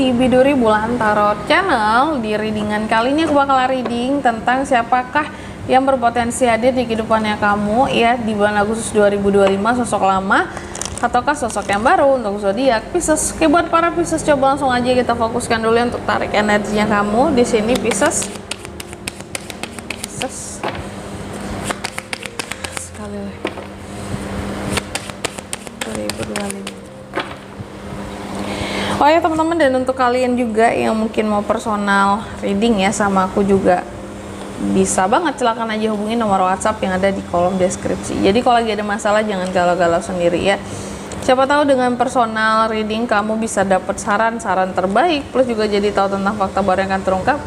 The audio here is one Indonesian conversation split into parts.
di Biduri Bulan Tarot Channel. Di readingan kali ini aku bakal reading tentang siapakah yang berpotensi hadir di kehidupannya kamu ya di bulan Agustus 2025, sosok lama ataukah sosok yang baru untuk zodiak Pisces. Oke, buat para Pisces, coba langsung aja kita fokuskan dulu untuk tarik energinya kamu di sini Pisces. Sekali lagi 2025. Oh ya teman-teman, dan untuk kalian juga yang mungkin mau personal reading ya sama aku juga, bisa banget, silakan aja hubungi nomor WhatsApp yang ada di kolom deskripsi. Jadi kalau lagi ada masalah jangan galau-galau sendiri ya. Siapa tahu dengan personal reading kamu bisa dapat saran-saran terbaik, plus juga jadi tahu tentang fakta baru yang akan terungkap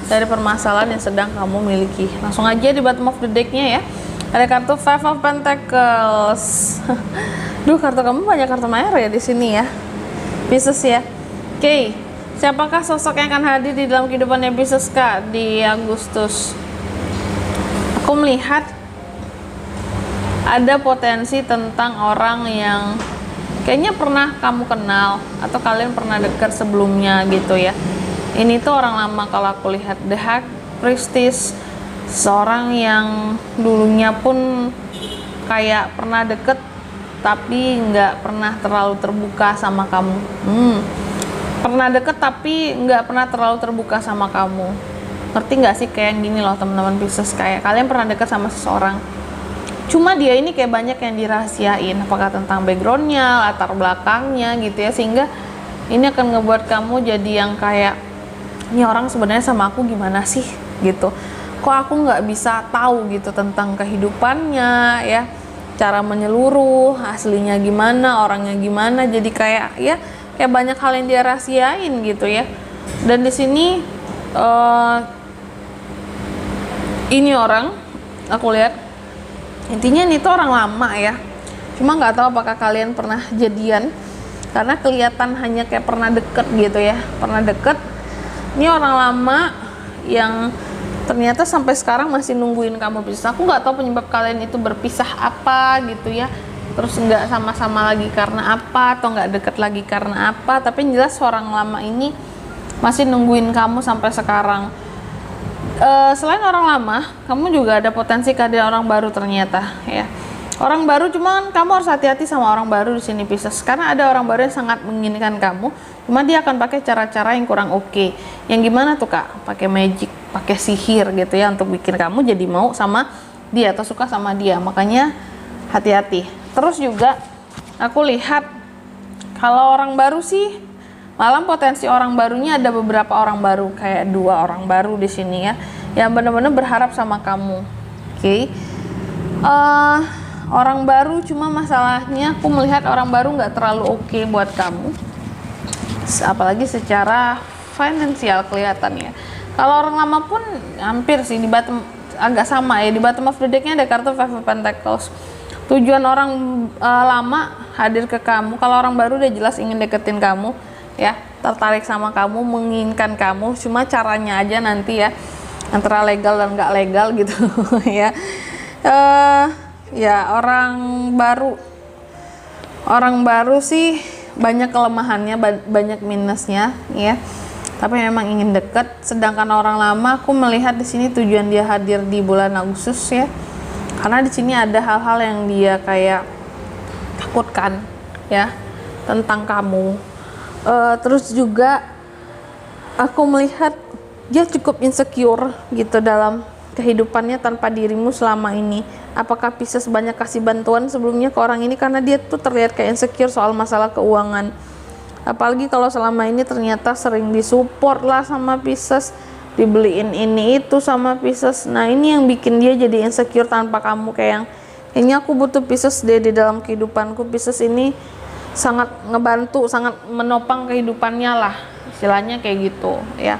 dari permasalahan yang sedang kamu miliki. Langsung aja di bottom of the deck-nya ya. Ada kartu Five of Pentacles. Duh, kartu kamu banyak kartu merah ya di sini ya, Pisces ya. Oke, siapakah sosok yang akan hadir di dalam kehidupannya Pisces Kak di Agustus? Aku melihat ada potensi tentang orang yang kayaknya pernah kamu kenal atau kalian pernah dekat sebelumnya gitu ya. Ini tuh orang lama kalau aku lihat. The High Priestess, seorang yang dulunya pun kayak pernah deket tapi nggak pernah terlalu terbuka sama kamu. Pernah deket tapi nggak pernah terlalu terbuka sama kamu. Ngerti nggak sih kayak gini loh teman-teman Pisces, kayak kalian pernah deket sama seseorang, cuma dia ini kayak banyak yang dirahasiain, apakah tentang backgroundnya, latar belakangnya gitu ya, sehingga ini akan ngebuat kamu jadi yang kayak, ini orang sebenarnya sama aku gimana sih gitu, kok aku nggak bisa tahu gitu tentang kehidupannya ya, cara menyeluruh, aslinya gimana, orangnya gimana. Jadi kayak ya kayak banyak hal yang dia rahasiain gitu ya. Dan di sini ini orang aku lihat intinya ini tuh orang lama ya, cuma nggak tahu apakah kalian pernah jadian karena kelihatan hanya kayak pernah deket gitu ya, pernah deket. Ini orang lama yang ternyata sampai sekarang masih nungguin kamu bisa. Aku nggak tahu penyebab kalian itu berpisah apa gitu ya, terus nggak sama-sama lagi karena apa, atau nggak deket lagi karena apa, tapi yang jelas orang lama ini masih nungguin kamu sampai sekarang. Selain orang lama, kamu juga ada potensi kehadiran orang baru ternyata ya. Orang baru, cuman kamu harus hati-hati sama orang baru di sini Pisces, karena ada orang baru yang sangat menginginkan kamu, cuma dia akan pakai cara-cara yang kurang oke. Yang gimana tuh Kak? Pakai magic, pakai sihir gitu ya, untuk bikin kamu jadi mau sama dia atau suka sama dia. Makanya hati-hati. Terus juga aku lihat kalau orang baru sih, malam potensi orang barunya ada beberapa orang baru, kayak 2 orang baru di sini ya, yang benar-benar berharap sama kamu. Oke. Orang baru, cuma masalahnya aku melihat orang baru nggak terlalu oke buat kamu, apalagi secara finansial kelihatan ya. Kalau orang lama pun hampir sih di bottom, agak sama ya, di bottom of the deck-nya ada kartu Five of Pentacles. Tujuan orang lama hadir ke kamu, kalau orang baru udah jelas ingin deketin kamu ya, tertarik sama kamu, menginginkan kamu, cuma caranya aja nanti ya, antara legal dan nggak legal gitu ya. Ya orang baru sih banyak kelemahannya, banyak minusnya ya, tapi memang ingin deket. Sedangkan orang lama aku melihat di sini tujuan dia hadir di bulan Agustus ya, karena di sini ada hal-hal yang dia kayak takutkan ya tentang kamu. Terus juga aku melihat dia cukup insecure gitu dalam kehidupannya tanpa dirimu selama ini. Apakah Pisces banyak kasih bantuan sebelumnya ke orang ini, karena dia tuh terlihat kayak insecure soal masalah keuangan. Apalagi kalau selama ini ternyata sering disupport lah sama Pisces, dibeliin ini itu sama Pisces. Nah ini yang bikin dia jadi insecure tanpa kamu, kayak yang kayaknya aku butuh Pisces deh di dalam kehidupanku. Pisces ini sangat ngebantu, sangat menopang kehidupannya lah, istilahnya kayak gitu ya.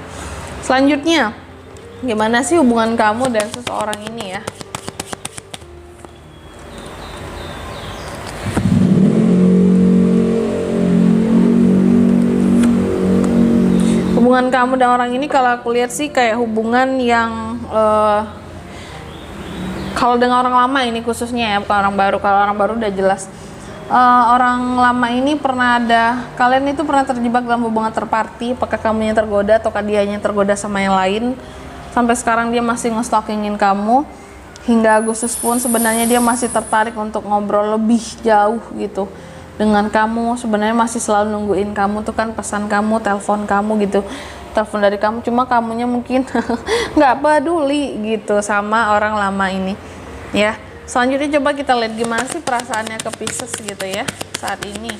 Selanjutnya, gimana sih hubungan kamu dan seseorang ini ya? Hubungan kamu dan orang ini kalau aku lihat sih kayak hubungan yang kalau dengan orang lama ini khususnya ya, bukan orang baru. Kalau orang baru udah jelas orang lama ini kalian itu pernah terjebak dalam hubungan terparty. Apakah kamu yang tergoda ataukah dia yang tergoda sama yang lain? Sampai sekarang dia masih nge-stalkingin kamu. Hingga Agustus pun sebenarnya dia masih tertarik untuk ngobrol lebih jauh gitu dengan kamu. Sebenarnya masih selalu nungguin kamu tuh kan, pesan kamu, telepon kamu gitu, telepon dari kamu, cuma kamunya mungkin nggak peduli gitu sama orang lama ini ya. Selanjutnya coba kita lihat gimana sih perasaannya ke Pisces gitu ya saat ini.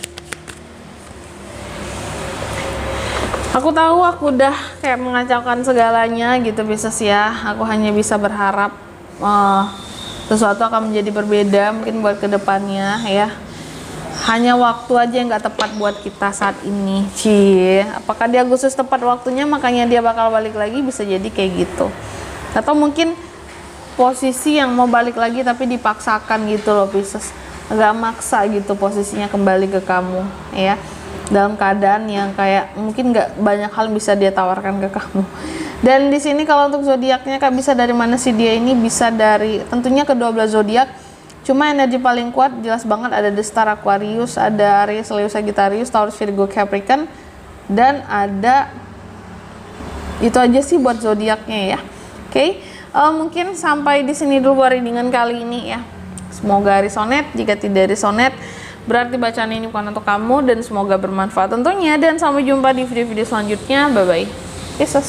Aku tahu aku udah kayak mengacaukan segalanya gitu Pisces ya. Aku hanya bisa berharap sesuatu akan menjadi berbeda mungkin buat kedepannya ya. Hanya waktu aja yang nggak tepat buat kita saat ini. Apakah di Agustus tepat waktunya makanya dia bakal balik lagi? Bisa jadi kayak gitu. Atau mungkin posisi yang mau balik lagi tapi dipaksakan gitu loh Pisces, agak maksa gitu posisinya kembali ke kamu ya, dalam keadaan yang kayak mungkin nggak banyak hal bisa dia tawarkan ke kamu. Dan di sini kalau untuk zodiaknya Kak, bisa dari mana sih dia ini? Bisa dari tentunya ke-12 zodiak, cuma energi paling kuat jelas banget ada The Star Aquarius, ada Aries, Leo, Sagittarius, Taurus, Virgo, Capricorn, dan ada itu aja sih buat zodiaknya ya. Oke. Mungkin sampai di sini dulu readingan kali ini ya. Semoga resonate. Jika tidak resonate, berarti bacaan ini bukan untuk kamu, dan semoga bermanfaat tentunya. Dan sampai jumpa di video-video selanjutnya. Bye bye. Yesus.